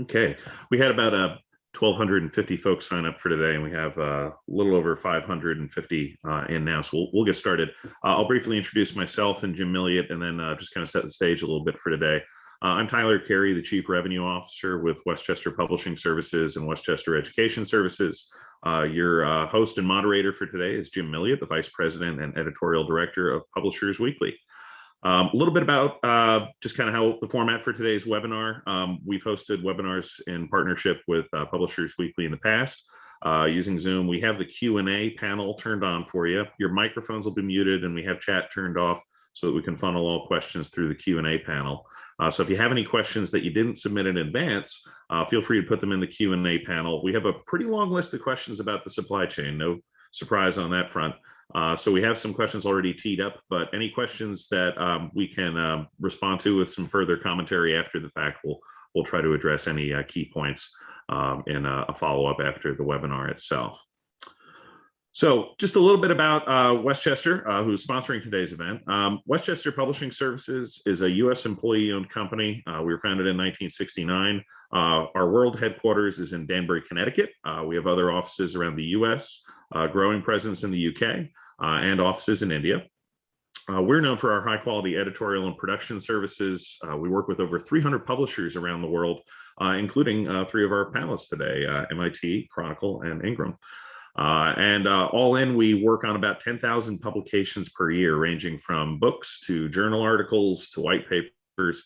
Okay, we had about 1,250 folks sign up for today, and we have a little over 550 in now. So we'll get started. I'll briefly introduce myself and Jim Milliot, and then just kind of set the stage a little bit for today. I'm Tyler Carey, the Chief Revenue Officer with Westchester Publishing Services and Westchester Education Services. Your host and moderator for today is Jim Milliot, the Vice President and Editorial Director of Publishers Weekly. A little bit about just kind of how the format for today's webinar. We've hosted webinars in partnership with Publishers Weekly in the past using Zoom. We have the Q&A panel turned on for you. Your microphones will be muted, and we have chat turned off so that we can funnel all questions through the Q&A panel. So if you have any questions that you didn't submit in advance, feel free to put them in the Q&A panel. We have a pretty long list of questions about the supply chain. No surprise on that front. So we have some questions already teed up, but any questions that we can respond to with some further commentary after the fact, we'll try to address any key points in a follow-up after the webinar itself. So just a little bit about Westchester, who's sponsoring today's event. Westchester Publishing Services is a U.S. employee-owned company. We were founded in 1969. Our world headquarters is in Danbury, Connecticut. We have other offices around the U.S., growing presence in the U.K., and offices in India. We're known for our high-quality editorial and production services. We work with over 300 publishers around the world, including three of our panelists today, MIT, Chronicle, and Ingram. All in, we work on about 10,000 publications per year, ranging from books to journal articles to white papers.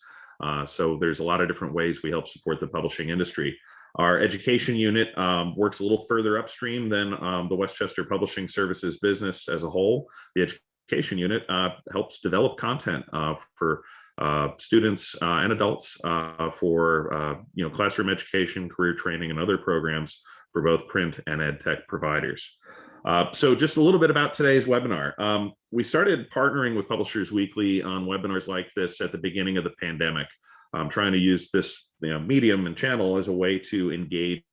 So there's a lot of different ways we help support the publishing industry. Our education unit works a little further upstream than the Westchester Publishing Services business as a whole. The education unit helps develop content for students and adults for classroom education, career training, and other programs for both print and ed tech providers. So just a little bit about today's webinar. We started partnering with Publishers Weekly on webinars like this at the beginning of the pandemic, trying to use this medium and channel as a way to engage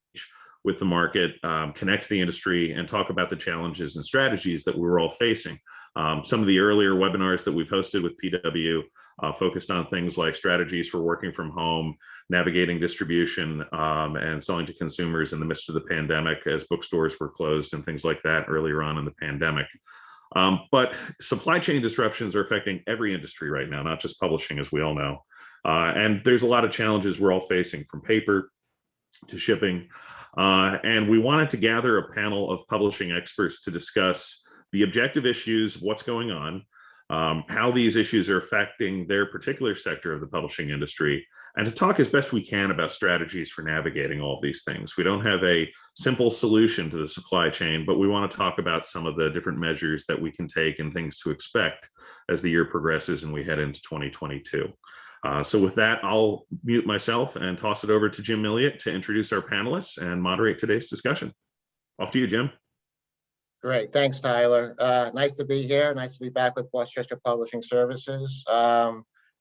with the market, connect the industry, and talk about the challenges and strategies that we were all facing. Some of the earlier webinars that we've hosted with PW focused on things like strategies for working from home, navigating distribution, and selling to consumers in the midst of the pandemic as bookstores were closed and things like that earlier on in the pandemic. But supply chain disruptions are affecting every industry right now, not just publishing, as we all know. And there's a lot of challenges we're all facing, from paper to shipping. And we wanted to gather a panel of publishing experts to discuss the objective issues, what's going on, how these issues are affecting their particular sector of the publishing industry, and to talk as best we can about strategies for navigating all of these things. We don't have a simple solution to the supply chain, but we want to talk about some of the different measures that we can take and things to expect as the year progresses and we head into 2022. So with that, I'll mute myself and toss it over to Jim Milliot to introduce our panelists and moderate today's discussion. Off to you, Jim. Great, thanks, Tyler. Nice to be here. Nice to be back with Westchester Publishing Services. I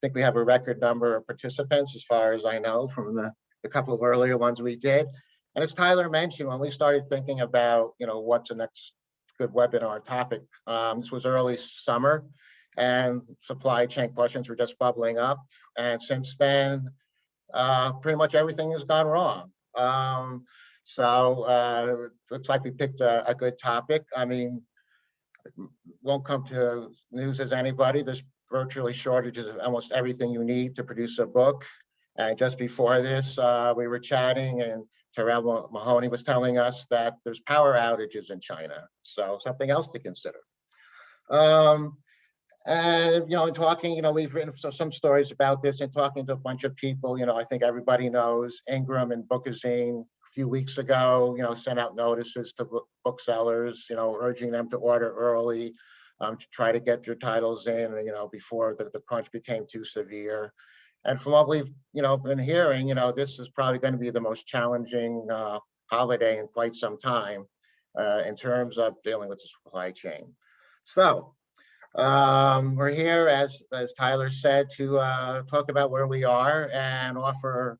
think we have a record number of participants, as far as I know, from the couple of earlier ones we did. And as Tyler mentioned, when we started thinking about, what's the next good webinar topic, this was early summer, and supply chain questions were just bubbling up. And since then, pretty much everything has gone wrong. So it looks like we picked a good topic. I mean, won't come to news as anybody. There's virtually shortages of almost everything you need to produce a book. And just before this, we were chatting, and Terrell Mahoney was telling us that there's power outages in China. So something else to consider. And, in talking, we've written some stories about this, and talking to a bunch of people, I think everybody knows Ingram and Bookazine a few weeks ago, sent out notices to booksellers, urging them to order early, to try to get their titles in, before the crunch became too severe. And from what we've, been hearing, this is probably going to be the most challenging holiday in quite some time in terms of dealing with the supply chain. So we're here, as Tyler said, to talk about where we are and offer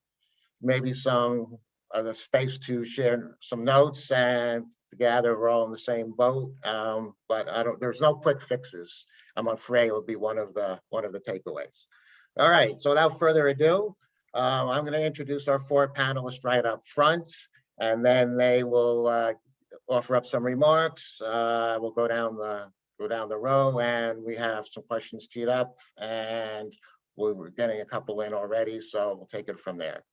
maybe some the space to share some notes and to gather we're all in the same boat. But there's no quick fixes. I'm afraid it will be one of the takeaways. All right, so without further ado, I'm going to introduce our four panelists right up front, and then they will offer up some remarks. We'll go down the row, and we have some questions teed up, and we're getting a couple in already, so we'll take it from there.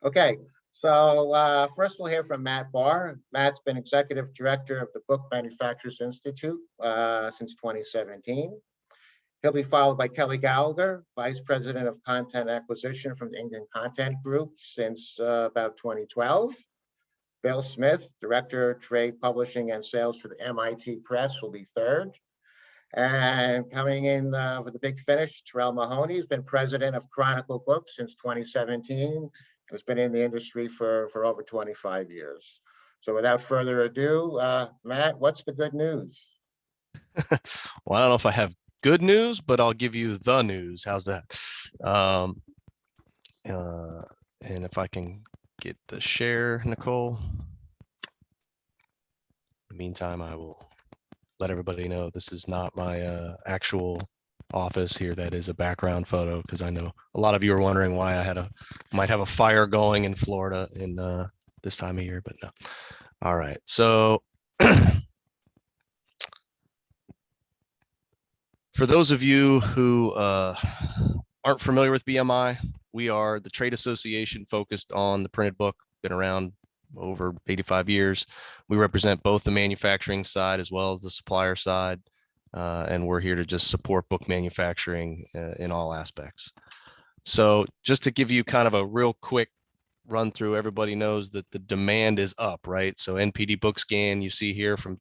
Okay, so first we'll hear from Matt Barr. Matt's been executive director of the Book Manufacturers Institute since 2017. He'll be followed by Kelly Gallagher, Vice President of Content Acquisition from the England Content Group since about 2012. Bill Smith, Director of Trade Publishing and Sales for the MIT Press, will be third. And coming in with the big finish, Terrell Mahoney has been president of Chronicle Books since 2017. Has been in the industry for over 25 years. So without further ado, Matt, what's the good news? Well, I don't know if I have good news, but I'll give you the news. How's that? And if I can get the share, Nicole. In the meantime, I will let everybody know this is not my actual office here. That is a background photo, because I know a lot of you are wondering why I might have a fire going in Florida in this time of year, but no. All right, so for those of you who aren't familiar with BMI, we are the trade association focused on the printed book, been around over 85 years. We represent both the manufacturing side as well as the supplier side, and we're here to just support book manufacturing in all aspects. So just to give you kind of a real quick run through, everybody knows that the demand is up, right? So NPD book scan you see here from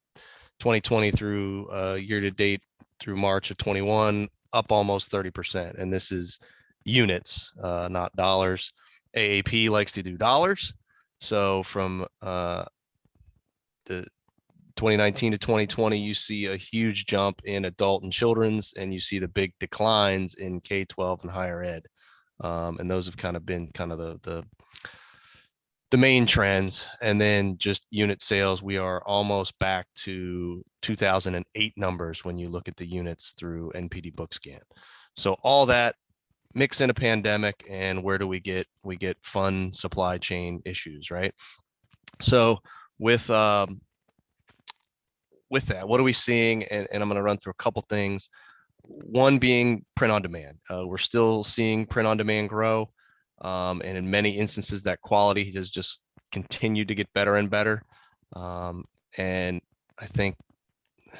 2020 through year to date through March of 21, up almost 30%. And this is units, not dollars. AAP likes to do dollars. So from the 2019 to 2020, you see a huge jump in adult and children's, and you see the big declines in K-12 and higher ed. And those have kind of been kind of the main trends. And then just unit sales, we are almost back to 2008 numbers when you look at the units through NPD book scan. So all that mix in a pandemic, and where do we get fun supply chain issues, right? So with that, what are we seeing? And I'm going to run through a couple things. One being print on demand. We're still seeing print on demand grow. And in many instances, that quality has just continued to get better and better. And I think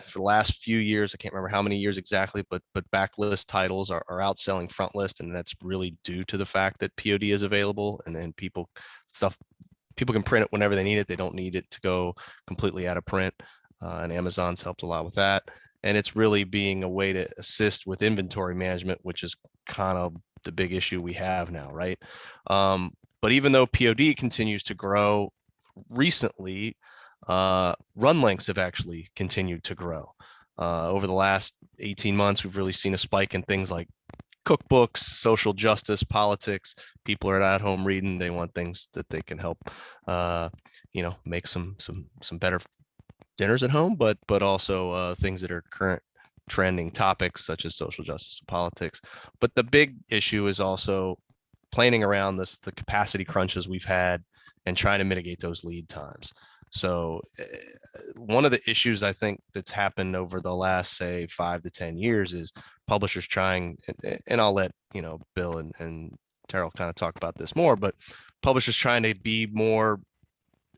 for the last few years, I can't remember how many years exactly, but backlist titles are outselling front list. And that's really due to the fact that POD is available, and then people can print it whenever they need it. They don't need it to go completely out of print. And Amazon's helped a lot with that. And it's really being a way to assist with inventory management, which is kind of the big issue we have now, right? But even though POD continues to grow, recently, run lengths have actually continued to grow. Over the last 18 months, we've really seen a spike in things like cookbooks, social justice, politics. People are at home reading. They want things that they can help, make some better dinners at home, but also things that are current trending topics such as social justice and politics. But the big issue is also planning around the capacity crunches we've had and trying to mitigate those lead times. So one of the issues I think that's happened over the last, say, 5 to 10 years is publishers trying, and I'll let Bill and Terrell kind of talk about this more, but publishers trying to be more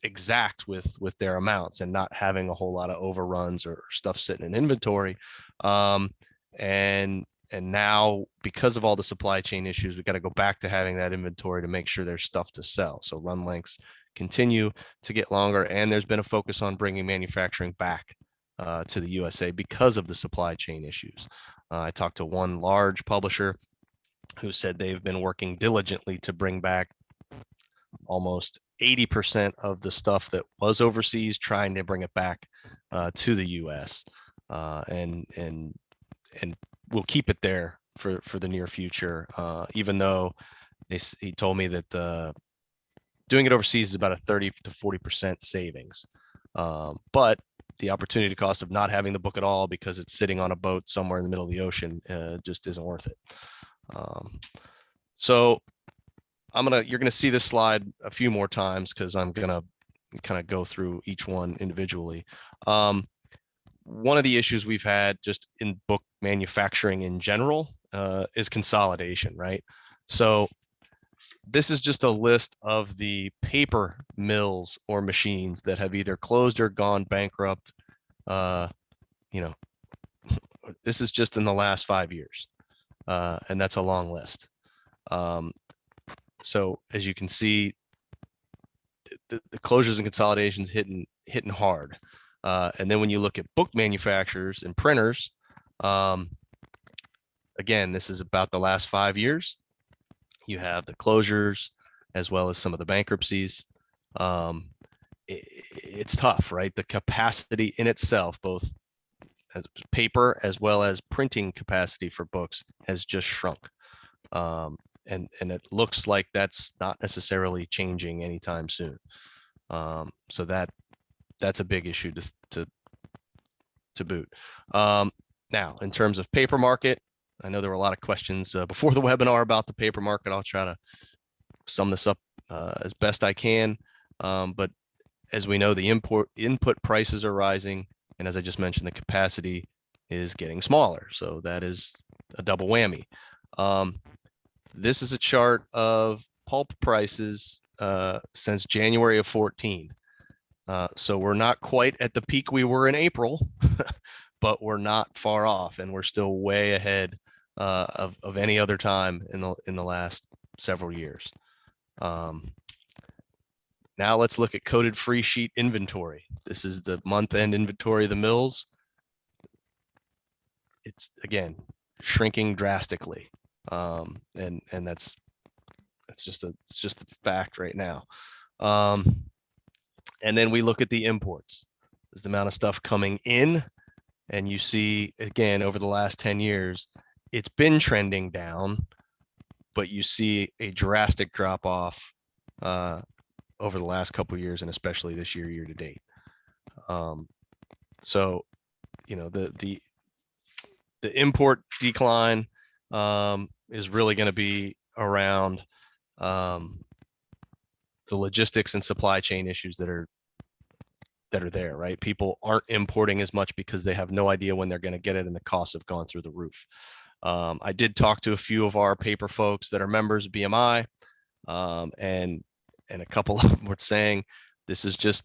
exact with their amounts and not having a whole lot of overruns or stuff sitting in inventory. And now, because of all the supply chain issues, we got to go back to having that inventory to make sure there's stuff to sell. So run lengths continue to get longer, and there's been a focus on bringing manufacturing back to the USA because of the supply chain issues. I talked to one large publisher who said they've been working diligently to bring back almost 80% of the stuff that was overseas, trying to bring it back to the US, and we'll keep it there for the near future, even though he told me that doing it overseas is about a 30 to 40% savings. But the opportunity cost of not having the book at all because it's sitting on a boat somewhere in the middle of the ocean just isn't worth it. So you're gonna see this slide a few more times because I'm gonna kind of go through each one individually. One of the issues we've had just in book manufacturing in general is consolidation, right? So this is just a list of the paper mills or machines that have either closed or gone bankrupt. You know, this is just in the last 5 years, and that's a long list. So as you can see, the closures and consolidations hitting hard. And then when you look at book manufacturers and printers, again, this is about the last 5 years. You have the closures as well as some of the bankruptcies. It's tough, right? The capacity in itself, both as paper as well as printing capacity for books, has just shrunk. And it looks like that's not necessarily changing anytime soon. So that's a big issue to boot. Now, in terms of paper market, I know there were a lot of questions before the webinar about the paper market. I'll try to sum this up as best I can. But as we know, the input prices are rising. And as I just mentioned, the capacity is getting smaller. So that is a double whammy. This is a chart of pulp prices since January of 14. So we're not quite at the peak we were in April, but we're not far off, and we're still way ahead of any other time in the last several years. Now let's look at coated free sheet inventory. This is the month-end inventory of the mills. It's again shrinking drastically, and that's just a fact right now. And then we look at the imports. There's the amount of stuff coming in, and you see again over the last 10 years, it's been trending down, but you see a drastic drop off over the last couple of years, and especially this year to date. So, you know, the import decline is really going to be around the logistics and supply chain issues that are there, right? People aren't importing as much because they have no idea when they're going to get it, and the costs have gone through the roof. I did talk to a few of our paper folks that are members of BMI, and a couple of them were saying this is just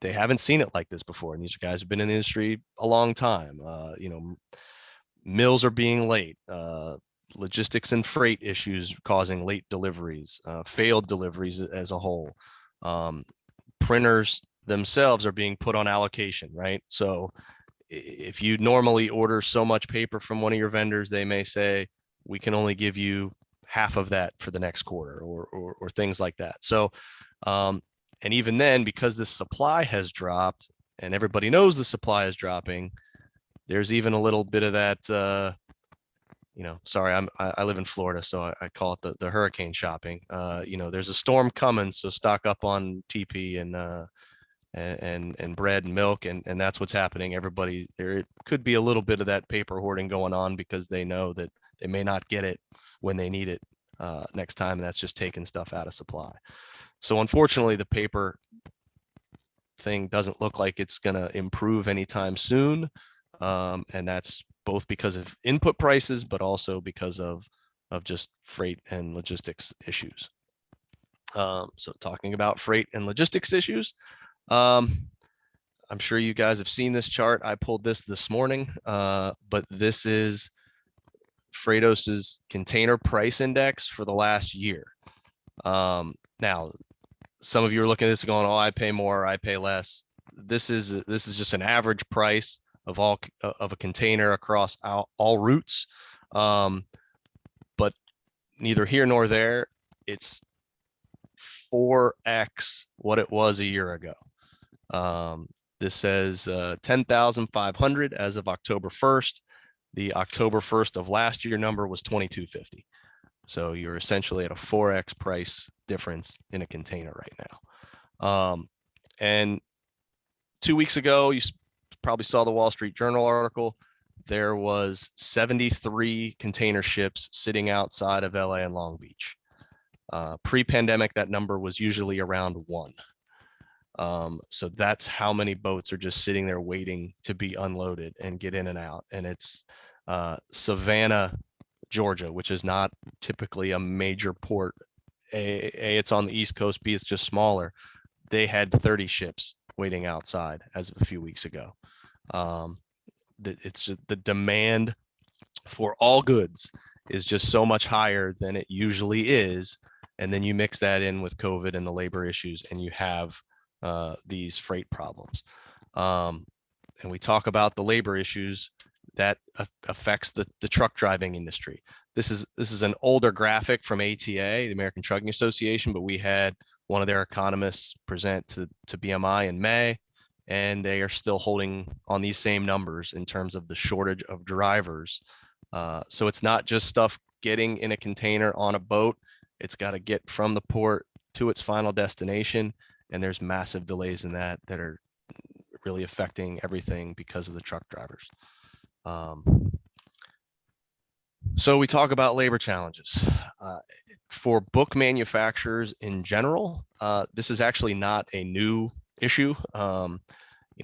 they haven't seen it like this before, and these guys have been in the industry a long time. You know, mills are being late, logistics and freight issues causing late deliveries, failed deliveries as a whole. Printers themselves are being put on allocation, right? So if you normally order so much paper from one of your vendors, they may say, we can only give you half of that for the next quarter, or things like that. So, and even then, because the supply has dropped and everybody knows the supply is dropping, there's even a little bit of that, you know, sorry, I live in Florida, so I call it the hurricane shopping. You know, there's a storm coming, so stock up on TP and bread and milk, and that's what's happening. Everybody, there could be a little bit of that paper hoarding going on because they know that they may not get it when they need it next time, and that's just taking stuff out of supply. So unfortunately, the paper thing doesn't look like it's going to improve anytime soon, and that's both because of input prices, but also because of just freight and logistics issues. So talking about freight and logistics issues, I'm sure you guys have seen this chart. I pulled this morning, but this is Freightos's container price index for the last year. Now, some of you are looking at this going, "Oh, I pay more, I pay less." This is just an average price of a container across all routes, but neither here nor there. It's 4x what it was a year ago. This says 10,500 as of October 1st. The October 1st of last year number was 2250. So you're essentially at a 4x price difference in a container right now. And 2 weeks ago, you probably saw the Wall Street Journal article. There was 73 container ships sitting outside of LA and Long Beach. Pre-pandemic, that number was usually around 1. So that's how many boats are just sitting there waiting to be unloaded and get in and out. And it's Savannah, Georgia, which is not typically a major port. It's on the East Coast. B, it's just smaller. They had 30 ships waiting outside as of a few weeks ago. It's just, the demand for all goods is just so much higher than it usually is. And then you mix that in with COVID and the labor issues, and you have these freight problems. And we talk about the labor issues that affects the truck driving industry. This is an older graphic from ATA, the American Trucking Association, but we had one of their economists present to BMI in May, and they are still holding on these same numbers in terms of the shortage of drivers. So it's not just stuff getting in a container on a boat. It's got to get from the port to its final destination. And there's massive delays in that are really affecting everything because of the truck drivers. So we talk about labor challenges. For book manufacturers in general, this is actually not a new issue.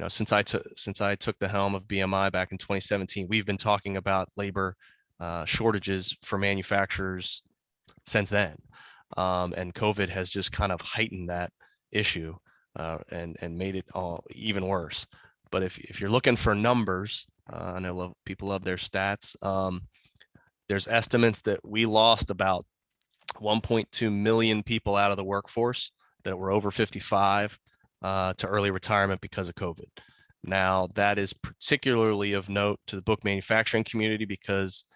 Since I took the helm of BMI back in 2017, we've been talking about labor shortages for manufacturers since then. And COVID has just kind of heightened that issue and made it all even worse. But if you're looking for numbers, I know people love their stats. There's estimates that we lost about 1.2 million people out of the workforce that were over 55 to early retirement because of COVID. Now, that is particularly of note to the book manufacturing community because,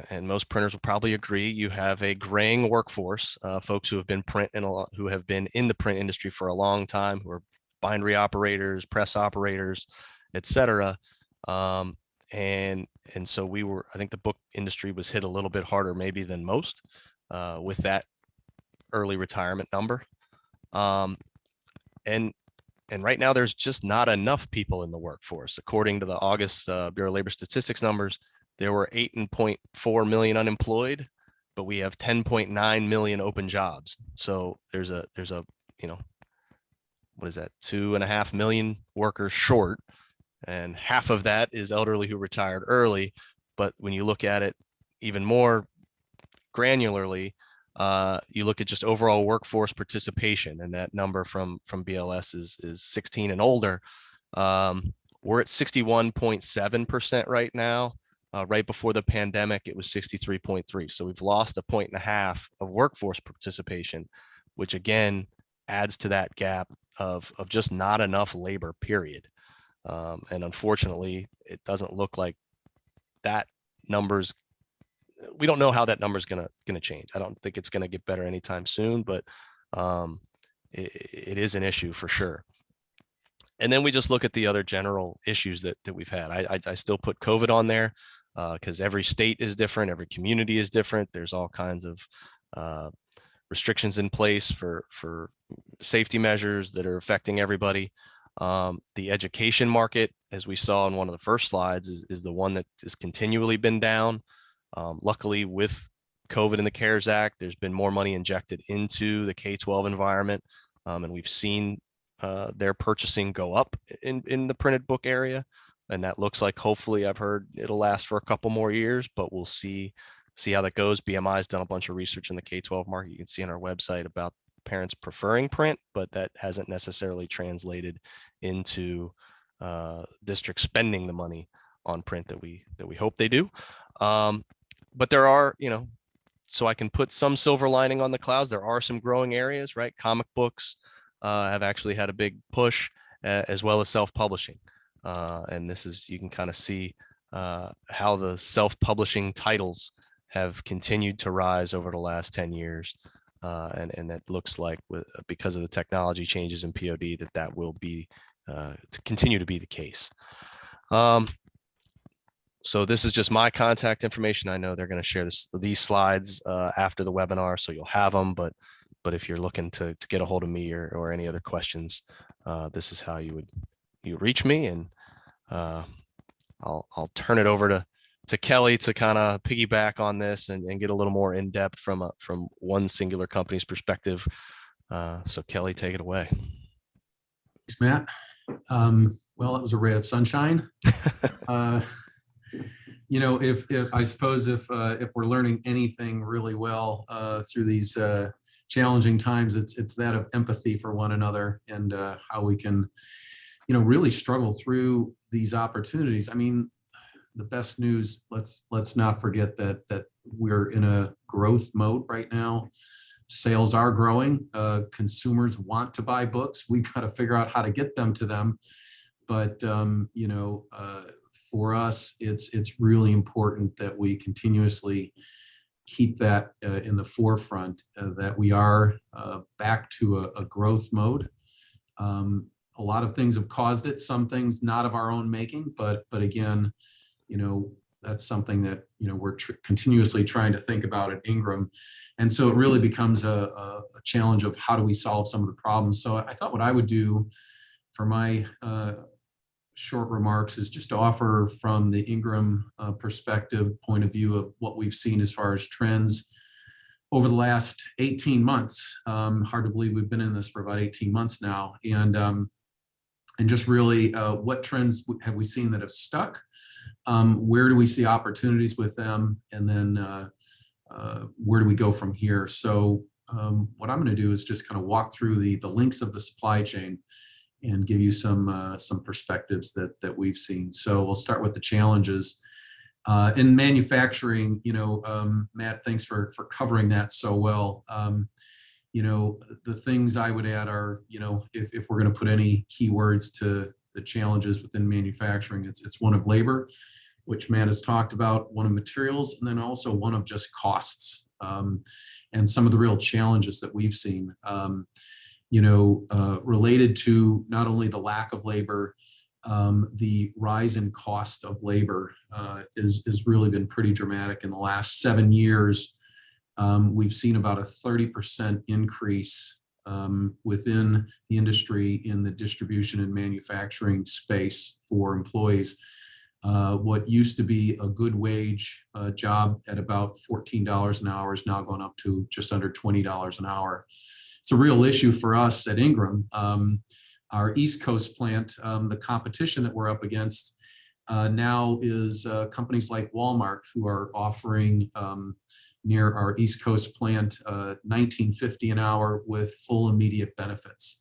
and most printers will probably agree, you have a graying workforce, folks who have been who have been in the print industry for a long time, who are bindery operators, press operators, etc. And so I think the book industry was hit a little bit harder maybe than most with that early retirement number. And right now there's just not enough people in the workforce. According to the August Bureau of Labor Statistics numbers, there were 8.4 million unemployed, but we have 10.9 million open jobs. So there's a what is that, 2.5 million workers short, and half of that is elderly who retired early. But when you look at it even more granularly, you look at just overall workforce participation, and that number from BLS is 16 and older. We're at 61.7% right now. Right before the pandemic, it was 63.3. So we've lost 1.5 points of workforce participation, which again adds to that gap of just not enough labor, period. And unfortunately, it doesn't look like that number's, we don't know how that number's gonna change. I don't think it's gonna get better anytime soon, but it is an issue for sure. And then we just look at the other general issues that we've had. I still put COVID on there because every state is different, every community is different. There's all kinds of restrictions in place for safety measures that are affecting everybody. The education market, as we saw in one of the first slides, is the one that has continually been down. Luckily, with COVID and the CARES Act, there's been more money injected into the K-12 environment, and we've seen their purchasing go up in the printed book area, and that looks like, hopefully, I've heard it'll last for a couple more years, but we'll see how that goes. BMI has done a bunch of research in the K-12 market. You can see on our website about parents preferring print, but that hasn't necessarily translated into districts spending the money on print that we hope they do. But there are, so I can put some silver lining on the clouds. There are some growing areas, right? Comic books have actually had a big push, as well as self-publishing. And this is, you can kind of see how the self-publishing titles have continued to rise over the last 10 years. And that looks like, because of the technology changes in POD, that will be to continue to be the case. So this is just my contact information. I know they're going to share these slides after the webinar, so you'll have them. But if you're looking to get a hold of me or any other questions, this is how you reach me. And I'll turn it over to to Kelly to kind of piggyback on this and get a little more in depth from one singular company's perspective. So Kelly, take it away. Thanks, Matt. Well, it was a ray of sunshine. If I suppose if we're learning anything really well through these challenging times, it's that of empathy for one another and how we can, really struggle through these opportunities. I mean, the best news, let's not forget that we're in a growth mode right now. Sales are growing. Consumers want to buy books. We've got to figure out how to get them to them. But for us, it's really important that we continuously keep that in the forefront, that we are back to a growth mode. A lot of things have caused it, some things not of our own making, but again, that's something that, we're continuously trying to think about at Ingram. And so it really becomes a challenge of how do we solve some of the problems. So I thought what I would do for my short remarks is just to offer from the Ingram perspective point of view of what we've seen as far as trends over the last 18 months. Hard to believe we've been in this for about 18 months now. And just really what trends have we seen that have stuck? Where do we see opportunities with them? And then where do we go from here? So what I'm going to do is just kind of walk through the links of the supply chain and give you some perspectives that we've seen. So we'll start with the challenges. In manufacturing, Matt, thanks for covering that so well. The things I would add are, if we're going to put any keywords to the challenges within manufacturing, it's one of labor, which Matt has talked about, one of materials, and then also one of just costs, and some of the real challenges that we've seen, related to not only the lack of labor, the rise in cost of labor is really been pretty dramatic in the last 7 years. We've seen about a 30% increase within the industry in the distribution and manufacturing space for employees. What used to be a good wage job at about $14 an hour is now going up to just under $20 an hour. It's a real issue for us at Ingram. Our East Coast plant, the competition that we're up against now is companies like Walmart, who are offering near our East Coast plant, $19.50 an hour with full immediate benefits.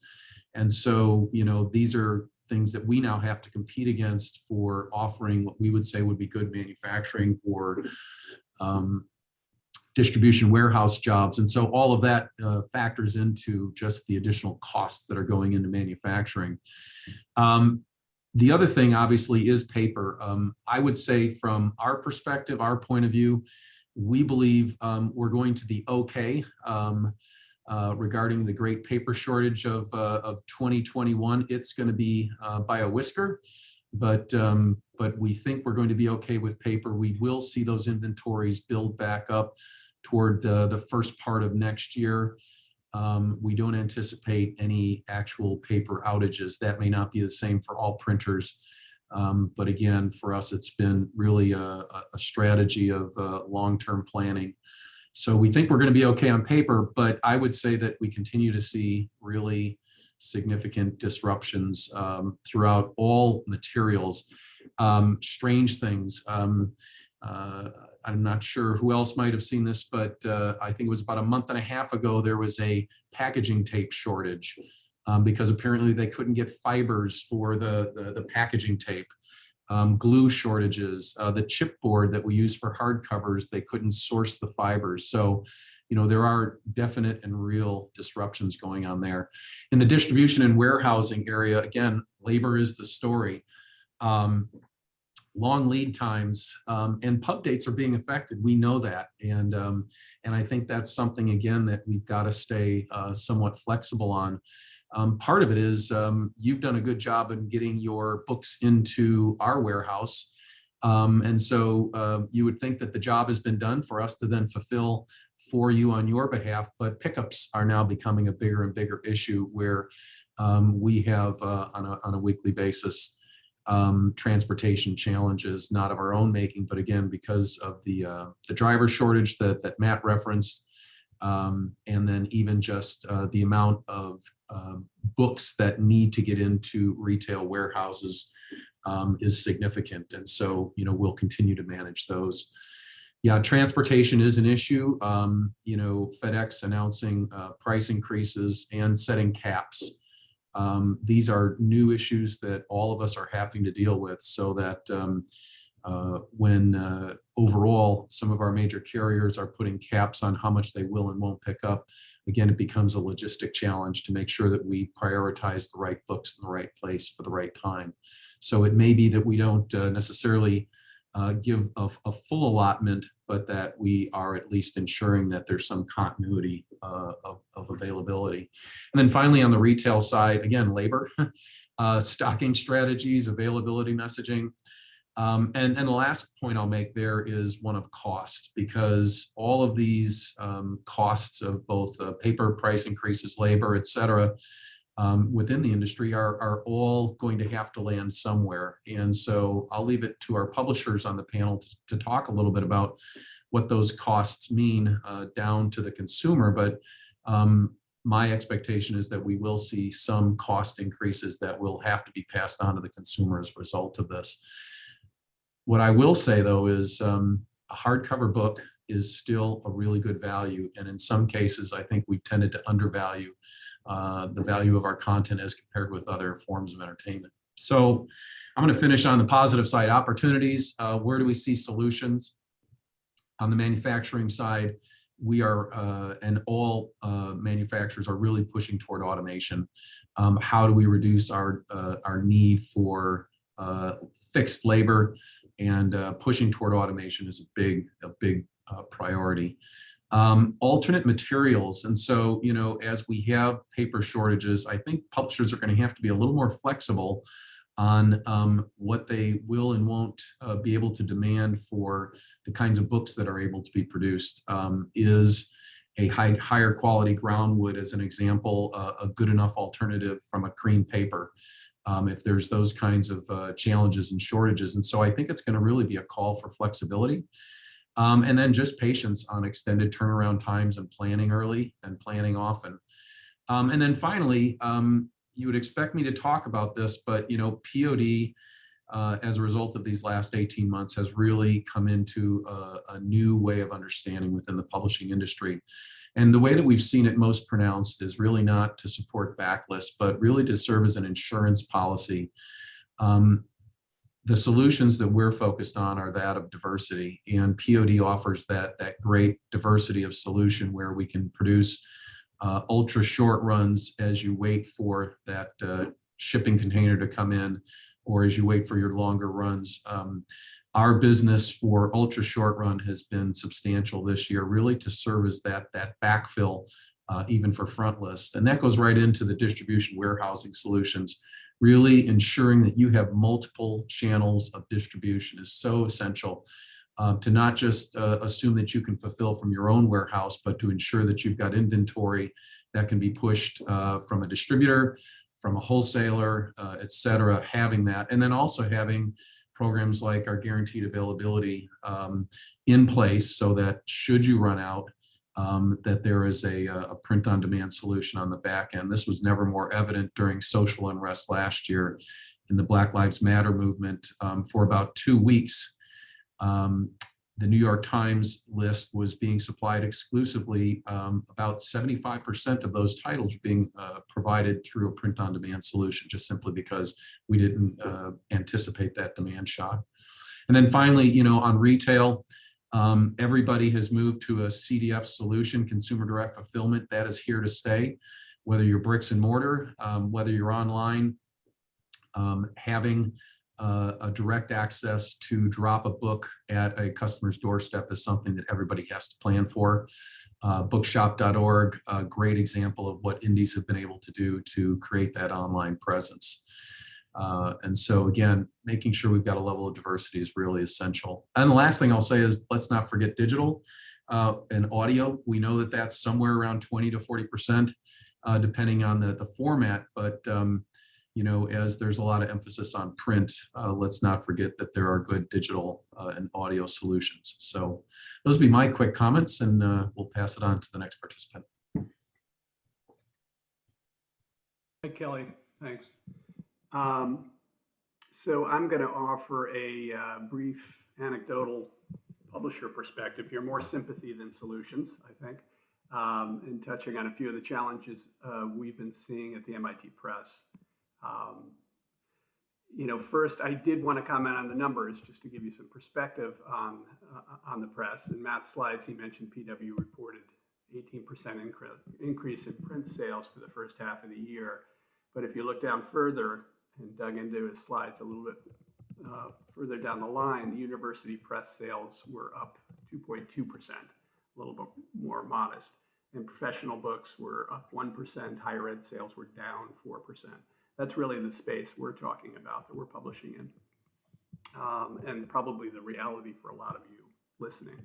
And so, these are things that we now have to compete against for offering what we would say would be good manufacturing or distribution warehouse jobs. And so all of that factors into just the additional costs that are going into manufacturing. The other thing, obviously, is paper. I would say from our perspective, our point of view, we believe we're going to be okay regarding the great paper shortage of 2021. It's going to be by a whisker, but we think we're going to be okay with paper. We will see those inventories build back up toward the first part of next year. We don't anticipate any actual paper outages. That may not be the same for all printers. But again, for us, it's been really a strategy of long-term planning. So we think we're going to be okay on paper, but I would say that we continue to see really significant disruptions throughout all materials. Strange things. I'm not sure who else might have seen this, but I think it was about a month and a half ago, there was a packaging tape shortage. Because apparently they couldn't get fibers for the packaging tape, glue shortages, the chipboard that we use for hardcovers, they couldn't source the fibers. So, there are definite and real disruptions going on there. In the distribution and warehousing area, again, labor is the story. Long lead times and pub dates are being affected. We know that, and I think that's something again that we've got to stay somewhat flexible on. Part of it is you've done a good job in getting your books into our warehouse. And so you would think that the job has been done for us to then fulfill for you on your behalf, but pickups are now becoming a bigger and bigger issue where we have on a weekly basis transportation challenges, not of our own making, but again, because of the driver shortage that Matt referenced, and then even just the amount of books that need to get into retail warehouses is significant. And so, we'll continue to manage those. Yeah, transportation is an issue. FedEx announcing price increases and setting caps. These are new issues that all of us are having to deal with, so that when overall some of our major carriers are putting caps on how much they will and won't pick up, again, it becomes a logistic challenge to make sure that we prioritize the right books in the right place for the right time. So it may be that we don't necessarily give a full allotment, but that we are at least ensuring that there's some continuity of availability. And then finally, on the retail side, again, labor, stocking strategies, availability messaging. And the last point I'll make there is one of cost, because all of these costs of both paper price increases, labor, et cetera, within the industry are all going to have to land somewhere. And so I'll leave it to our publishers on the panel to talk a little bit about what those costs mean down to the consumer. But my expectation is that we will see some cost increases that will have to be passed on to the consumer as a result of this. What I will say, though, is a hardcover book is still a really good value. And in some cases, I think we've tended to undervalue the value of our content as compared with other forms of entertainment. So I'm going to finish on the positive side, opportunities. Where do we see solutions? On the manufacturing side, we are, and all manufacturers are really pushing toward automation. How do we reduce our need for fixed labor, and pushing toward automation is a big priority. Alternate materials. And so, as we have paper shortages, I think publishers are going to have to be a little more flexible on what they will and won't be able to demand for the kinds of books that are able to be produced. Is a higher quality groundwood, as an example, a good enough alternative from a cream paper? If there's those kinds of challenges and shortages. And so I think it's going to really be a call for flexibility. And then just patience on extended turnaround times and planning early and planning often. And then finally, you would expect me to talk about this, but POD, as a result of these last 18 months, has really come into a new way of understanding within the publishing industry. And the way that we've seen it most pronounced is really not to support backlists, but really to serve as an insurance policy. The solutions that we're focused on are that of diversity, and POD offers that great diversity of solution where we can produce ultra short runs as you wait for that shipping container to come in, or as you wait for your longer runs. Our business for ultra short run has been substantial this year, really to serve as that backfill even for front lists. And that goes right into the distribution warehousing solutions. Really ensuring that you have multiple channels of distribution is so essential. To not just assume that you can fulfill from your own warehouse, but to ensure that you've got inventory that can be pushed from a distributor, from a wholesaler, et cetera, having that. And then also having programs like our guaranteed availability in place, so that should you run out, that there is a print-on-demand solution on the back end. This was never more evident during social unrest last year in the Black Lives Matter movement. For about 2 weeks, the New York Times list was being supplied exclusively. About 75% of those titles were being provided through a print-on-demand solution, just simply because we didn't anticipate that demand shock. And then finally, on retail, everybody has moved to a CDF solution, consumer direct fulfillment. That is here to stay. Whether you're bricks and mortar, whether you're online, having a direct access to drop a book at a customer's doorstep is something that everybody has to plan for. Bookshop.org, a great example of what indies have been able to do to create that online presence. And so again, making sure we've got a level of diversity is really essential. And the last thing I'll say is, let's not forget digital and audio. We know that that's somewhere around 20 to 40%, depending on the format. But as there's a lot of emphasis on print, let's not forget that there are good digital and audio solutions. So those would be my quick comments, and we'll pass it on to the next participant. Hi, Kelly. Thanks. So I'm going to offer a brief anecdotal publisher perspective here, more sympathy than solutions, I think, and touching on a few of the challenges we've been seeing at the MIT Press. First, I did want to comment on the numbers just to give you some perspective on the press. In Matt's slides, he mentioned PW reported 18% increase in print sales for the first half of the year. But if you look down further and dug into his slides a little bit further down the line, the university press sales were up 2.2%, a little bit more modest. And professional books were up 1%, higher ed sales were down 4%. That's really the space we're talking about, that we're publishing in, and probably the reality for a lot of you listening.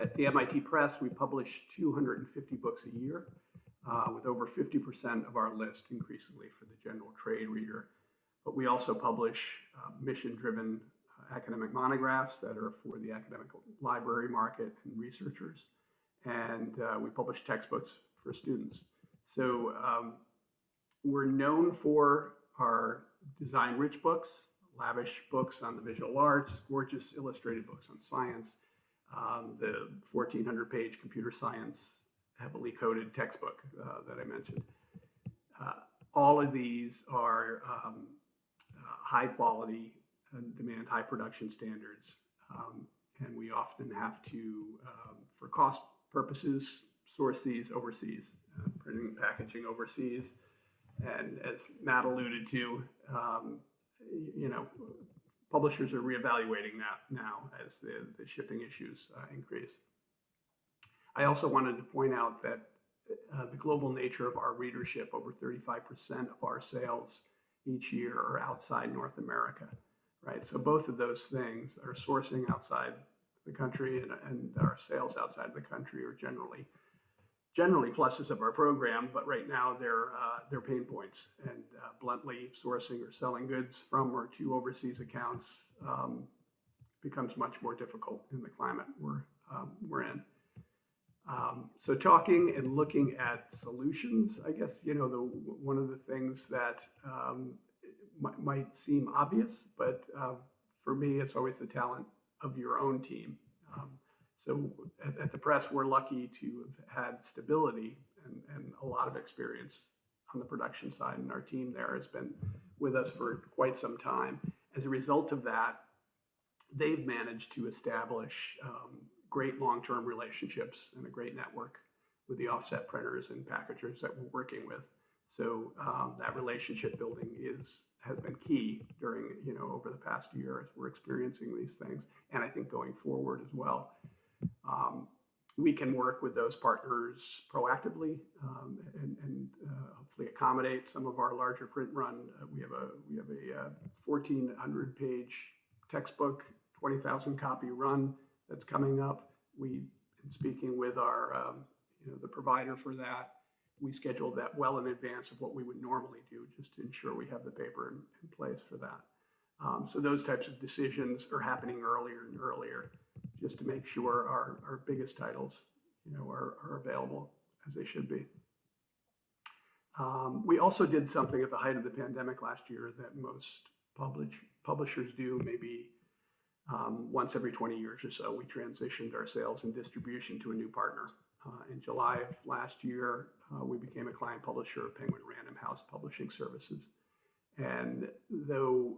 At the MIT Press, we publish 250 books a year, with over 50% of our list increasingly for the general trade reader. But we also publish mission-driven academic monographs that are for the academic library market and researchers. And we publish textbooks for students. So we're known for our design-rich books, lavish books on the visual arts, gorgeous illustrated books on science, the 1,400-page computer science heavily coded textbook that I mentioned. All of these are high quality and demand high production standards. And we often have to, for cost purposes, source these overseas, printing and packaging overseas. And as Matt alluded to, publishers are reevaluating that now as the shipping issues increase. I also wanted to point out that the global nature of our readership, over 35% of our sales each year are outside North America, right? So both of those things, our sourcing outside the country and our sales outside the country, are generally pluses of our program, but right now they're pain points. And bluntly, sourcing or selling goods from or to overseas accounts becomes much more difficult in the climate we're in. So talking and looking at solutions, I guess, one of the things that might seem obvious, but for me, it's always the talent of your own team. So at the press, we're lucky to have had stability and a lot of experience on the production side. And our team there has been with us for quite some time. As a result of that, they've managed to establish great long-term relationships and a great network with the offset printers and packagers that we're working with. So that relationship building has been key during, over the past year as we're experiencing these things. And I think going forward as well. We can work with those partners proactively and hopefully accommodate some of our larger print run. We have a 1,400-page textbook, 20,000 copy run that's coming up. We've been speaking with our the provider for that. We scheduled that well in advance of what we would normally do, just to ensure we have the paper in place for that. So those types of decisions are happening earlier and earlier, just to make sure our biggest titles, are available as they should be. We also did something at the height of the pandemic last year that most publishers do, maybe once every 20 years or so. We transitioned our sales and distribution to a new partner. In July of last year, we became a client publisher of Penguin Random House Publishing Services. And though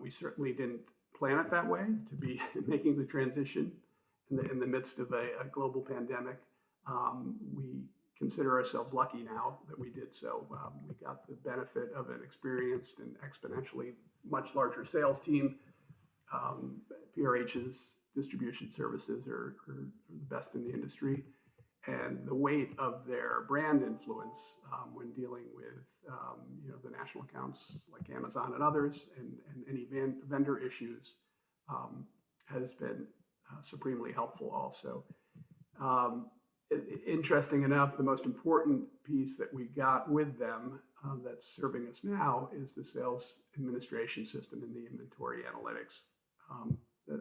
we certainly didn't plan it that way, to be making the transition in the midst of a global pandemic, we consider ourselves lucky now that we did so. We got the benefit of an experienced and exponentially much larger sales team. PRH's distribution services are the best in the industry. And the weight of their brand influence when dealing with the national accounts like Amazon and others, and any vendor issues has been supremely helpful also. Interesting enough, the most important piece that we got with them that's serving us now is the sales administration system and the inventory analytics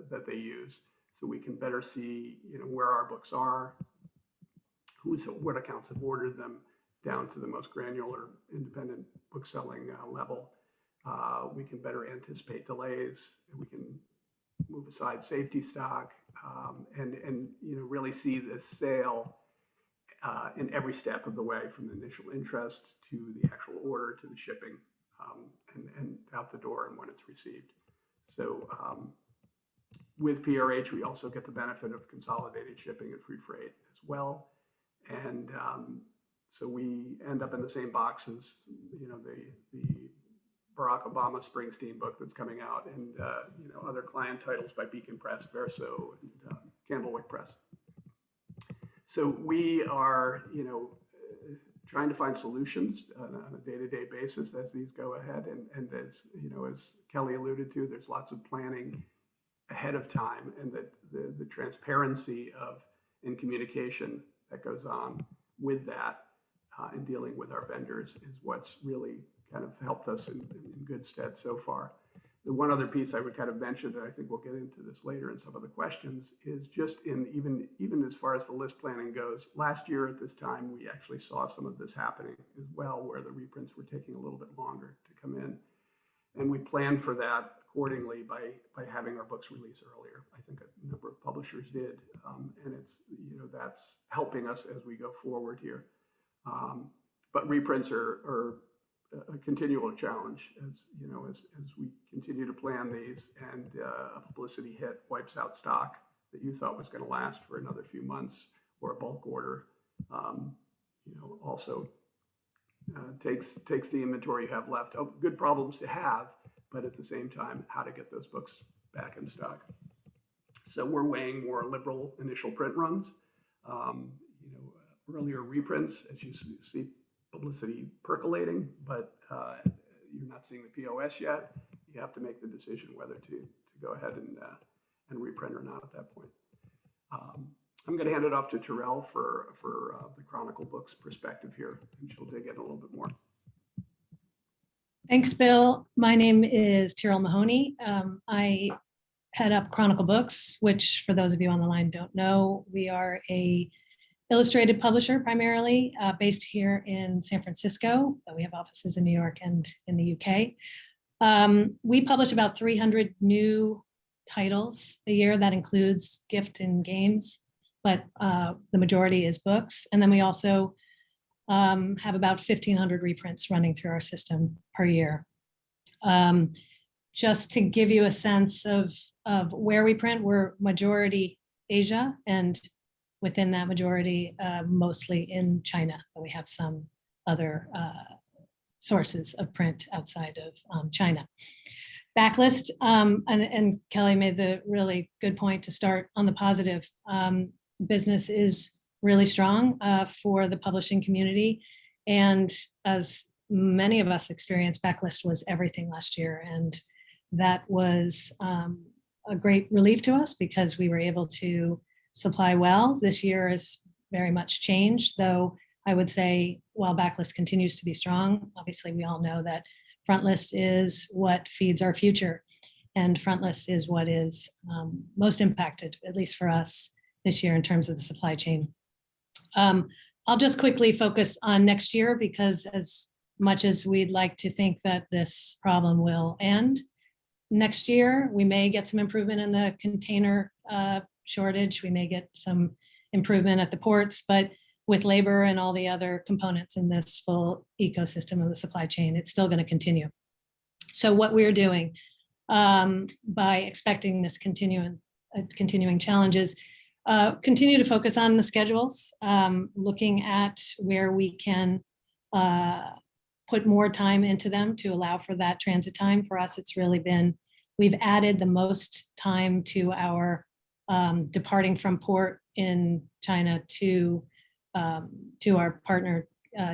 that they use. So we can better see, where our books are, what accounts have ordered them, down to the most granular independent bookselling level. We can better anticipate delays. We can move aside safety stock, and really see the sale in every step of the way, from the initial interest to the actual order to the shipping, and out the door and when it's received. So with PRH, we also get the benefit of consolidated shipping and free freight as well. And so we end up in the same box as, the Barack Obama Springsteen book that's coming out, and other client titles by Beacon Press, Verso, and Candlewick Press. So we are, trying to find solutions on a day-to-day basis as these go ahead. And as Kelly alluded to, there's lots of planning ahead of time, and that the transparency in communication that goes on with that, and dealing with our vendors, is what's really kind of helped us in good stead so far. The one other piece I would kind of mention, and I think we'll get into this later in some of the questions, is just even as far as the list planning goes. Last year at this time, we actually saw some of this happening as well, where the reprints were taking a little bit longer to come in. And we planned for that accordingly by having our books release earlier. I think a number of publishers did, and it's, that's helping us as we go forward here. But reprints are a continual challenge, as we continue to plan these, and a publicity hit wipes out stock that you thought was going to last for another few months, or a bulk order, also takes the inventory you have left. Oh, good problems to have, but at the same time, how to get those books back in stock. So we're weighing more liberal initial print runs, earlier reprints, as you see publicity percolating, but you're not seeing the POS yet. You have to make the decision whether to go ahead and reprint or not at that point. I'm going to hand it off to Terrell for the Chronicle Books perspective here, and she'll dig in a little bit more. Thanks, Bill. My name is Terrell Mahoney. I head up Chronicle Books, which, for those of you on the line don't know, we are a illustrated publisher primarily, based here in San Francisco, but we have offices in New York and in the UK. We publish about 300 new titles a year. That includes gift and games, but the majority is books. And then we also have about 1,500 reprints running through our system per year. Just to give you a sense of where we print, we're majority Asia, and within that majority, mostly in China. So we have some other sources of print outside of China. Backlist, and Kelly made the really good point to start on the positive. Business is really strong for the publishing community. And as many of us experienced, backlist was everything last year. And that was a great relief to us, because we were able to supply well. This year has very much changed, though I would say while backlist continues to be strong, obviously we all know that frontlist is what feeds our future. And frontlist is what is most impacted, at least for us this year, in terms of the supply chain. I'll just quickly focus on next year, because as much as we'd like to think that this problem will end, next year we may get some improvement in the container shortage. We may get some improvement at the ports, but with labor and all the other components in this full ecosystem of the supply chain, it's still going to continue. So what we're doing by expecting this continuing challenges, continue to focus on the schedules, looking at where we can put more time into them to allow for that transit time. For us, it's really been, we've added the most time to our departing from port in China to our partner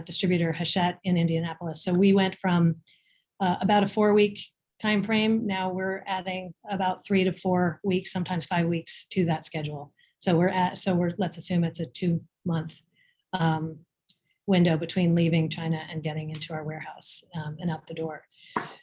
distributor Hachette in Indianapolis. So we went from about a 4-week time frame. Now we're adding about 3 to 4 weeks, sometimes 5 weeks to that schedule. So let's assume it's a 2-month window between leaving China and getting into our warehouse and out the door.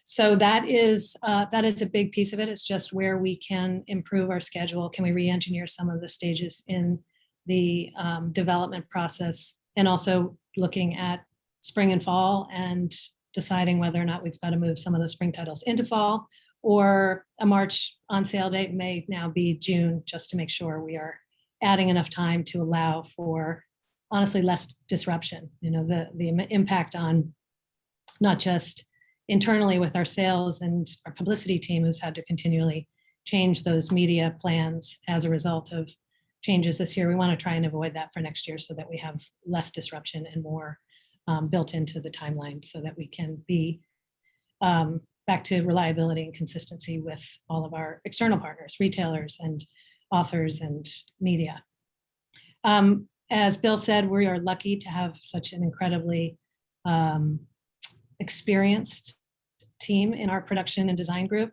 So that is a big piece of it. It's just where we can improve our schedule. Can we re-engineer some of the stages in the development process, and also looking at spring and fall and deciding whether or not we've got to move some of those spring titles into fall, or a March on sale date may now be June, just to make sure we are adding enough time to allow for, honestly, less disruption. You know, the impact on not just internally with our sales and our publicity team, who's had to continually change those media plans as a result of changes this year. We want to try and avoid that for next year so that we have less disruption and more built into the timeline, so that we can be back to reliability and consistency with all of our external partners, retailers and authors and media. As Bill said, we are lucky to have such an incredibly experienced team in our production and design group.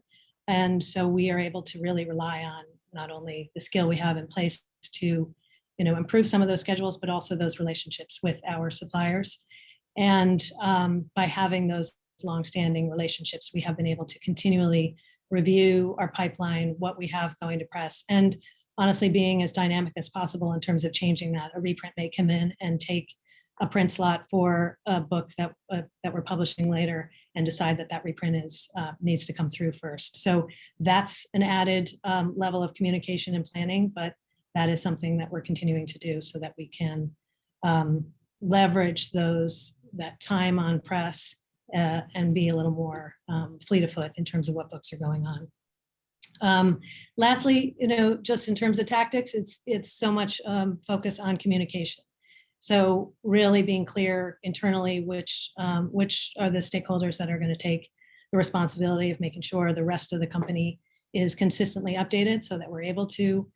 And so we are able to really rely on not only the skill we have in place to, you know, improve some of those schedules, but also those relationships with our suppliers. And by having those longstanding relationships, we have been able to continually review our pipeline, what we have going to press, and honestly being as dynamic as possible in terms of changing that. A reprint may come in and take a print slot for a book that we're publishing later, and decide that that reprint needs to come through first. So that's an added level of communication and planning, but that is something that we're continuing to do so that we can leverage that time on press and be a little more fleet of foot in terms of what books are going on. Lastly, you know, just in terms of tactics, it's so much focus on communication. So really being clear internally which are the stakeholders that are going to take the responsibility of making sure the rest of the company is consistently updated, so that we're able to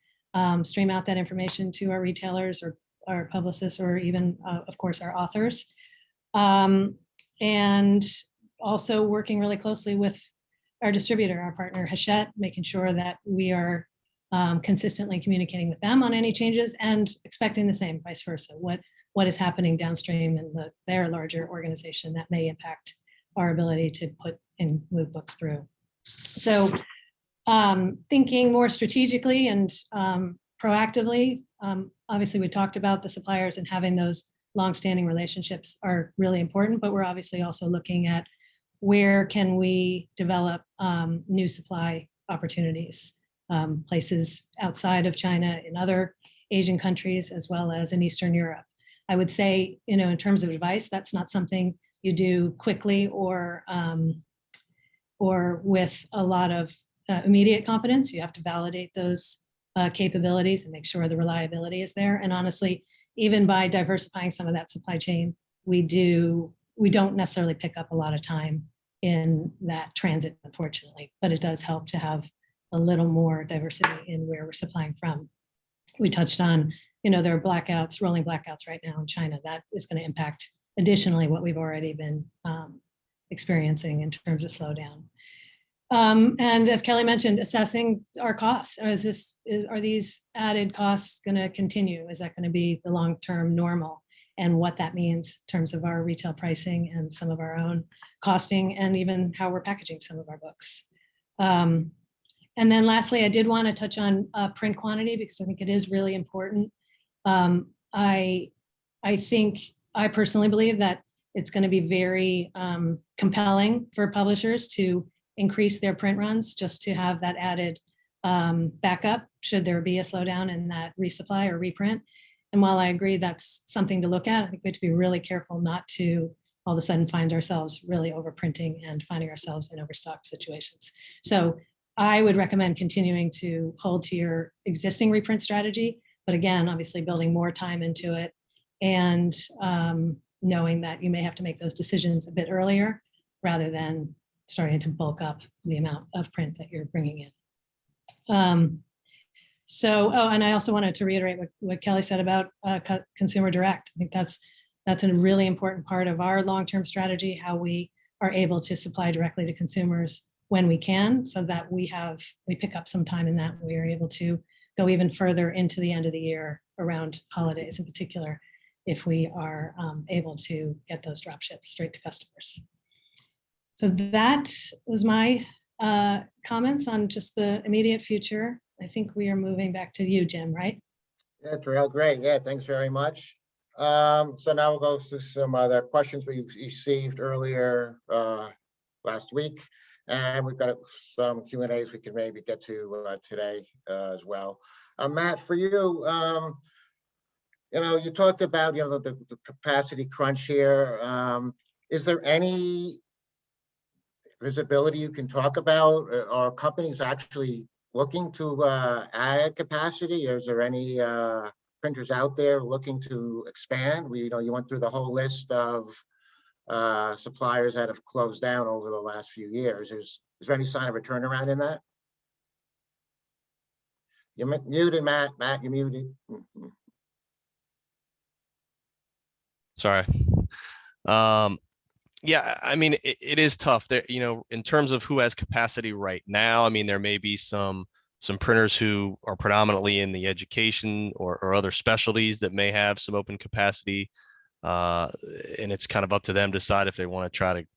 stream out that information to our retailers or our publicists, or even, of course, our authors. And also working really closely with our distributor, our partner Hachette, making sure that we are consistently communicating with them on any changes, and expecting the same, vice versa. What is happening downstream in their larger organization that may impact our ability to put and move books through. So thinking more strategically and proactively, obviously we talked about the suppliers, and having those longstanding relationships are really important, but we're obviously also looking at where can we develop new supply opportunities, places outside of China, in other Asian countries, as well as in Eastern Europe. I would say, you know, in terms of advice, that's not something you do quickly or with a lot of immediate confidence. You have to validate those capabilities and make sure the reliability is there. And honestly, even by diversifying some of that supply chain, we don't necessarily pick up a lot of time in that transit, unfortunately, but it does help to have a little more diversity in where we're supplying from. We touched on, you know, there are blackouts, rolling blackouts right now in China. That is going to impact additionally what we've already been experiencing in terms of slowdown. And as Kelly mentioned, assessing our costs. Are these added costs going to continue? Is that going to be the long-term normal? And what that means in terms of our retail pricing and some of our own costing, and even how we're packaging some of our books. And then lastly, I did want to touch on print quantity, because I think it is really important. I personally believe that it's going to be very compelling for publishers to increase their print runs, just to have that added backup should there be a slowdown in that resupply or reprint. And while I agree that's something to look at, I think we have to be really careful not to all of a sudden find ourselves really overprinting and finding ourselves in overstock situations. So I would recommend continuing to hold to your existing reprint strategy, but again, obviously building more time into it, and knowing that you may have to make those decisions a bit earlier, rather than starting to bulk up the amount of print that you're bringing in. And I also wanted to reiterate what Kelly said about consumer direct. I think that's a really important part of our long-term strategy, how we are able to supply directly to consumers when we can, so that we pick up some time in that. We are able to go even further into the end of the year around holidays in particular, if we are able to get those drop ships straight to customers. So that was my comments on just the immediate future. I think we are moving back to you, Jim, right? Yeah, Terrell, great. Yeah, thanks very much. So now we'll go to some other questions we've received earlier last week. And we've got some Q&As we can maybe get to today as well. Matt, for you, you talked about, the capacity crunch here. Is there any visibility you can talk about? Are companies actually looking to add capacity? Or is there any printers out there looking to expand? You went through the whole list of suppliers that have closed down over the last few years. Is there any sign of a turnaround in that? You're muted, Matt. Matt, you're muted. Sorry. Yeah, I mean, it is tough there, in terms of who has capacity right now. I mean, there may be some printers who are predominantly in the education or other specialties that may have some open capacity. And it's kind of up to them to decide if they want to try to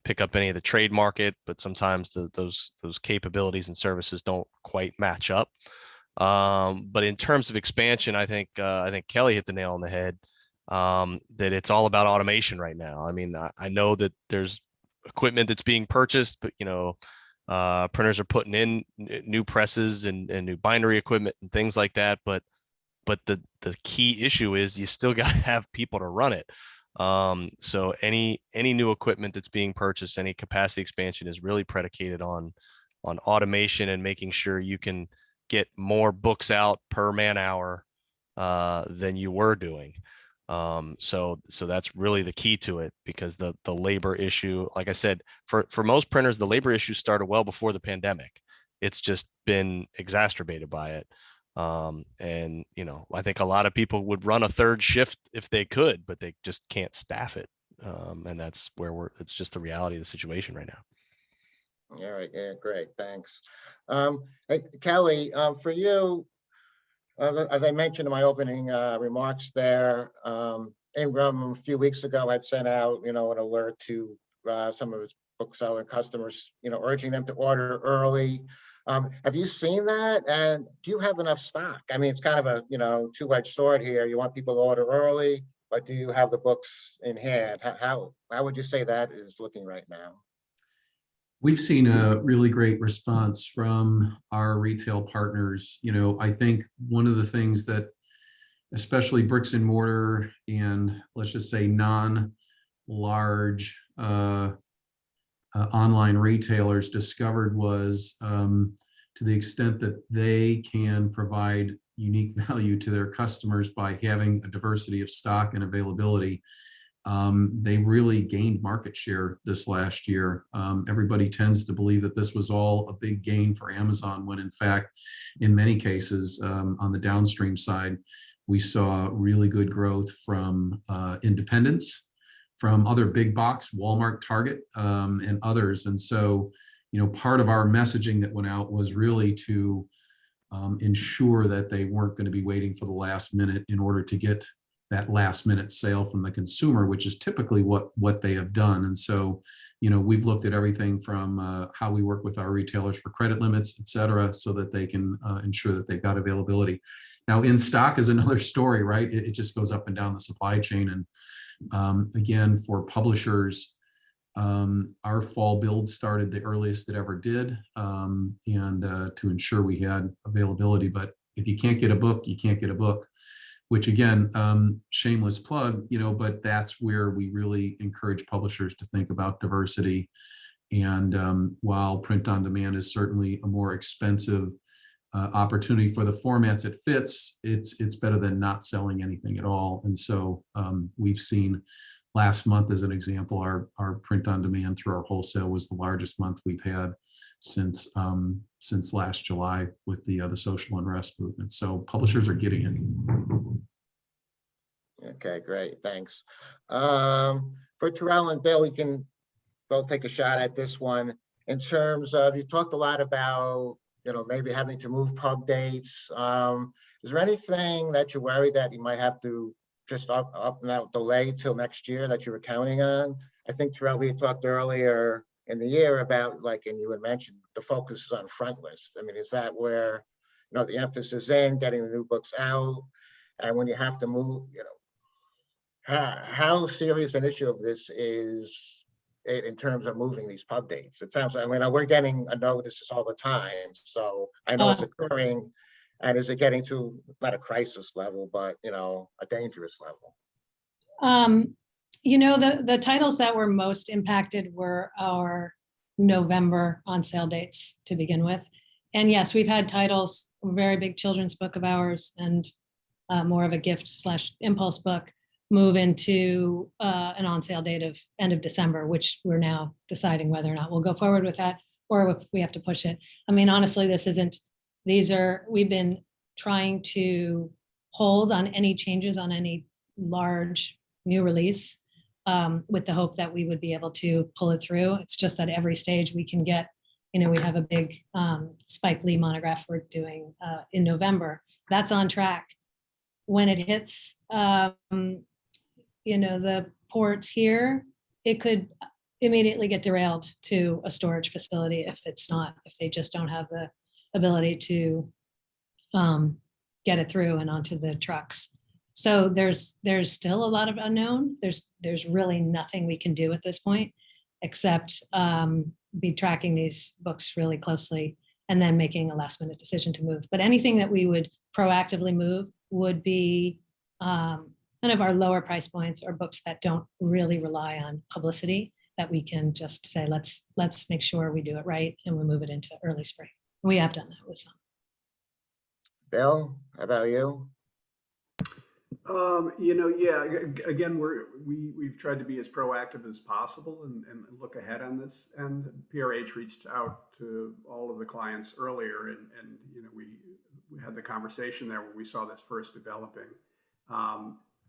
pick up any of the trade market, but sometimes those capabilities and services don't quite match up. But in terms of expansion, I think Kelly hit the nail on the head. That it's all about automation right now. I mean, I know that there's equipment that's being purchased, but printers are putting in new presses and new bindery equipment and things like that. But the key issue is you still got to have people to run it. So any new equipment that's being purchased, any capacity expansion is really predicated on automation and making sure you can get more books out per man hour than you were doing. So that's really the key to it, because the labor issue, like I said, for most printers, the labor issue started well before the pandemic. It's just been exacerbated by it. And I think a lot of people would run a third shift if they could, but they just can't staff it. And that's where it's just the reality of the situation right now. All right, yeah, great, thanks. Hey, Kelly, for you, as I mentioned in my opening remarks there, Ingram a few weeks ago had sent out, an alert to some of its bookseller customers, urging them to order early. Have you seen that? And do you have enough stock? I mean, it's kind of a, two-edged sword here. You want people to order early, but do you have the books in hand? How would you say that is looking right now? We've seen a really great response from our retail partners. I think one of the things that especially bricks and mortar and let's just say non-large online retailers discovered was to the extent that they can provide unique value to their customers by having a diversity of stock and availability. They really gained market share this last year. Everybody tends to believe that this was all a big gain for Amazon, when in fact, in many cases, on the downstream side, we saw really good growth from independents, from other big box, Walmart, Target, and others. And so, part of our messaging that went out was really to ensure that they weren't going to be waiting for the last minute in order to get that last minute sale from the consumer, which is typically what they have done. And so, we've looked at everything from how we work with our retailers for credit limits, et cetera, so that they can ensure that they've got availability. Now, in stock is another story, right? It just goes up and down the supply chain. And again, for publishers, our fall build started the earliest it ever did, and to ensure we had availability. But if you can't get a book, you can't get a book. Which again, shameless plug, but that's where we really encourage publishers to think about diversity. And while print on demand is certainly a more expensive opportunity for the formats it fits, it's better than not selling anything at all. And so we've seen last month, as an example, our print on demand through our wholesale was the largest month we've had since last July with the social unrest movement. So publishers are getting it. Okay, great, thanks. For Terrell and Bill, we can both take a shot at this one. In terms of, you talked a lot about, maybe having to move pub dates. Is there anything that you're worried that you might have to just up and out delay till next year that you were counting on? I think, Terrell, we had talked earlier in the year about, like, and you had mentioned the focus is on front list. I mean, is that where, the emphasis in getting the new books out? And when you have to move, how serious an issue of this is it in terms of moving these pub dates? It sounds like, we're getting notices all the time, so I know it's occurring. And is it getting to not a crisis level, but, a dangerous level? The titles that were most impacted were our November on sale dates to begin with. And yes, we've had titles, a very big children's book of ours and more of a gift/impulse book move into an on sale date of end of December, which we're now deciding whether or not we'll go forward with that or if we have to push it. I mean, honestly, we've been trying to hold on any changes on any large new release with the hope that we would be able to pull it through. It's just that every stage we can get, we have a big Spike Lee monograph we're doing in November. That's on track. When it hits, the ports here, it could immediately get derailed to a storage facility if they just don't have the ability to get it through and onto the trucks. So there's still a lot of unknown. There's really nothing we can do at this point except be tracking these books really closely and then making a last minute decision to move. But anything that we would proactively move would be kind of our lower price points or books that don't really rely on publicity, that we can just say, let's make sure we do it right and we move it into early spring. We have done that with some. Bill, how about you? Again, we've tried to be as proactive as possible and look ahead on this. And PRH reached out to all of the clients earlier, and we had the conversation there when we saw this first developing.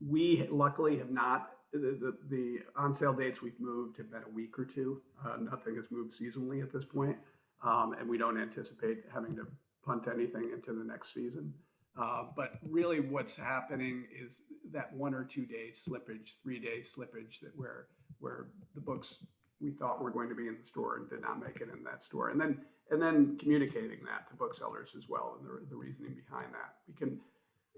We luckily have not. The on sale dates we've moved have been a week or two. Nothing has moved seasonally at this point, and we don't anticipate having to punt anything into the next season. But really what's happening is that 1 or 2 day slippage, 3-day slippage, that where the books we thought were going to be in the store and did not make it in that store. And then communicating that to booksellers as well, and the reasoning behind that.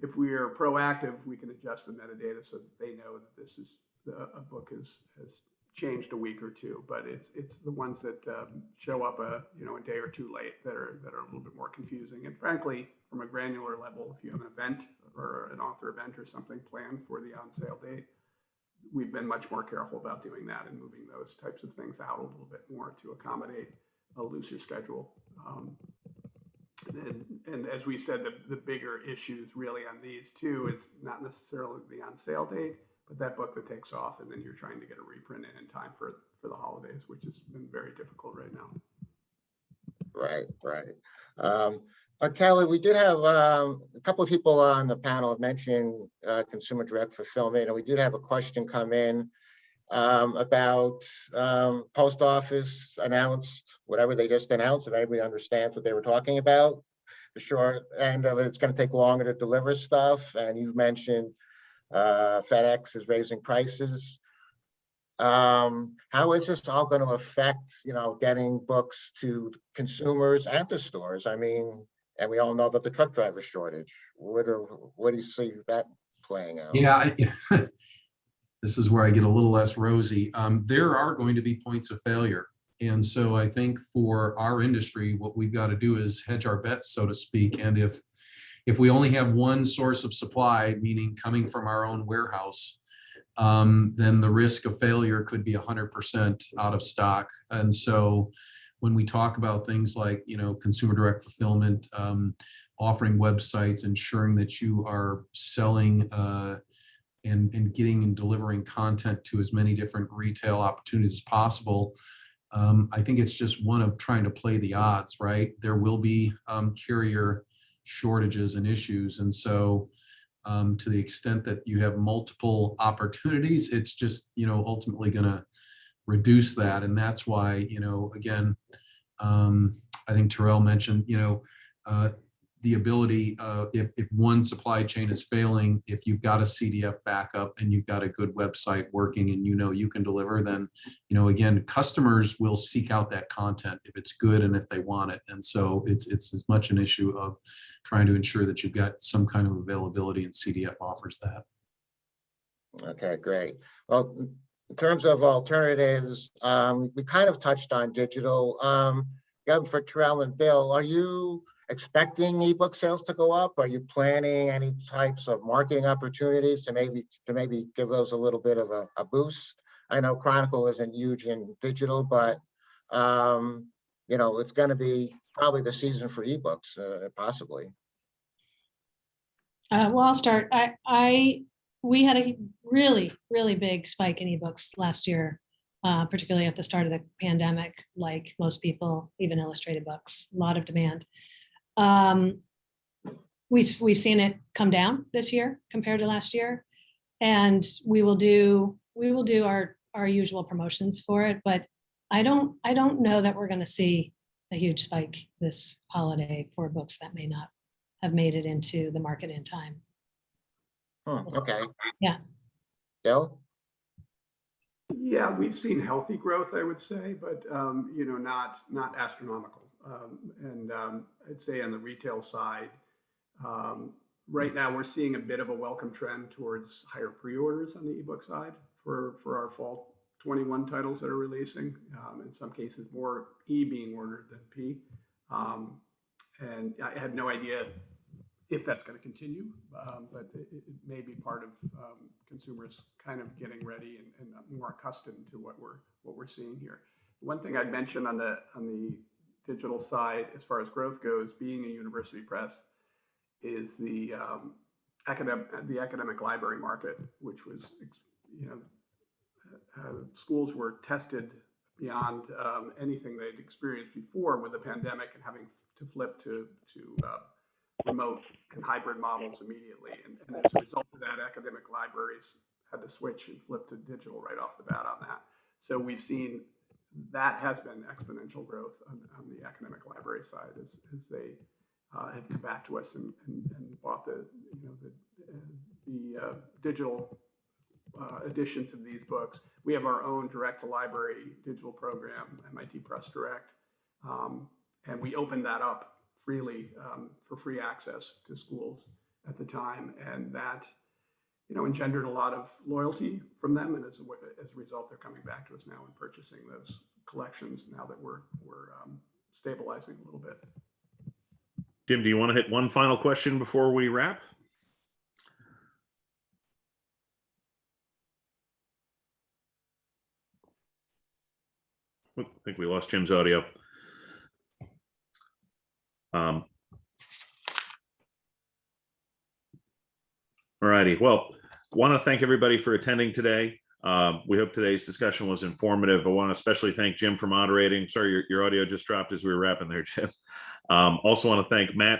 If we are proactive, we can adjust the metadata so that they know that this is a book has changed a week or two, but it's the ones that show up a day or two late that are a little bit more confusing. And frankly, from a granular level, if you have an event or an author event or something planned for the on sale date, we've been much more careful about doing that and moving those types of things out a little bit more to accommodate a looser schedule. And as we said, the bigger issues really on these two is not necessarily the on sale date, but that book that takes off and then you're trying to get a reprint in time for the holidays, which has been very difficult right now. Right. Kelly, we did have a couple of people on the panel have mentioned consumer direct fulfillment, and we did have a question come in about post office announced whatever they just announced, and everybody understands what they were talking about. The short end of it's going to take longer to deliver stuff, and you've mentioned FedEx is raising prices. How is this all going to affect, getting books to consumers and to stores? I mean, and we all know about the truck driver shortage. What do you see that playing out? Yeah, this is where I get a little less rosy. There are going to be points of failure. And so I think for our industry, what we've got to do is hedge our bets, so to speak. And if we only have one source of supply, meaning coming from our own warehouse, then the risk of failure could be 100% out of stock. And so when we talk about things like, consumer direct fulfillment, offering websites, ensuring that you are selling and getting and delivering content to as many different retail opportunities as possible, I think it's just one of trying to play the odds, right? There will be carrier shortages and issues. And so to the extent that you have multiple opportunities, it's just, ultimately going to reduce that. And that's why, again, I think Terrell mentioned, the ability, if one supply chain is failing, if you've got a CDF backup and you've got a good website working and you can deliver, then, again, customers will seek out that content if it's good and if they want it. And so it's as much an issue of trying to ensure that you've got some kind of availability, and CDF offers that. Okay, great. Well, in terms of alternatives, we kind of touched on digital. For Terrell and Bill, are you expecting ebook sales to go up? Are you planning any types of marketing opportunities to maybe give those a little bit of a boost? I know Chronicle isn't huge in digital, but it's going to be probably the season for ebooks, possibly. Well, I'll start. We had a really, really big spike in ebooks last year, particularly at the start of the pandemic. Like most people, even illustrated books, a lot of demand. We've seen it come down this year compared to last year, and we will do our usual promotions for it. But I don't know that we're going to see a huge spike this holiday for books that may not have made it into the market in time. Okay. Yeah. Bill? Yeah, we've seen healthy growth, I would say, but not astronomical. I'd say on the retail side, right now we're seeing a bit of a welcome trend towards higher pre-orders on the ebook side for our fall 21 titles that are releasing. In some cases, more E being ordered than P. And I have no idea if that's going to continue, but it may be part of consumers kind of getting ready and more accustomed to what we're seeing here. One thing I'd mention on the digital side, as far as growth goes, being a university press, is the academic library market, which was, schools were tested beyond anything they'd experienced before with the pandemic, and having to flip to remote and hybrid models immediately. And as a result of that, academic libraries had to switch and flip to digital right off the bat on that. So we've seen that has been exponential growth on the academic library side as they have come back to us and bought the digital editions of these books. We have our own direct-to-library digital program, MIT Press Direct, and we opened that up freely for free access to schools at the time, and that engendered a lot of loyalty from them, and as a result, they're coming back to us now and purchasing those collections now that we're stabilizing a little bit. Jim, do you want to hit one final question before we wrap? I think we lost Jim's audio. All righty. Well, want to thank everybody for attending today. We hope today's discussion was informative. I want to especially thank Jim for moderating. Sorry, your audio just dropped as we were wrapping there, Jim. Also want to thank Matt,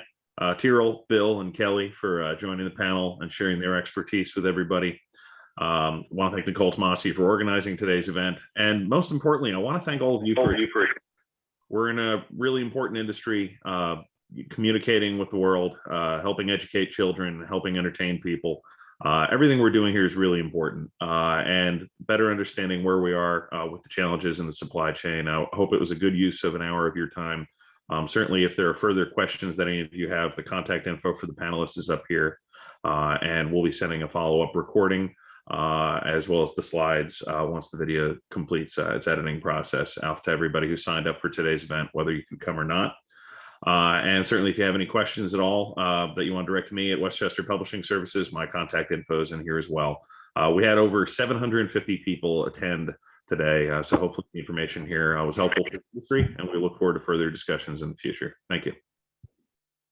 Tyrrell, Bill, and Kelly for joining the panel and sharing their expertise with everybody. I want to thank Nicole Tomasi for organizing today's event. And most importantly, I want to thank all of you for we're in a really important industry, communicating with the world, helping educate children, helping entertain people. Everything we're doing here is really important, and better understanding where we are with the challenges in the supply chain. I hope it was a good use of an hour of your time. Certainly, if there are further questions that any of you have, the contact info for the panelists is up here, and we'll be sending a follow-up recording as well as the slides once the video completes its editing process out to everybody who signed up for today's event, whether you can come or not. And certainly if you have any questions at all that you want to direct to me at Westchester Publishing Services, my contact info is in here as well. We had over 750 people attend today, so hopefully the information here was helpful for the industry, and we look forward to further discussions in the future. Thank you.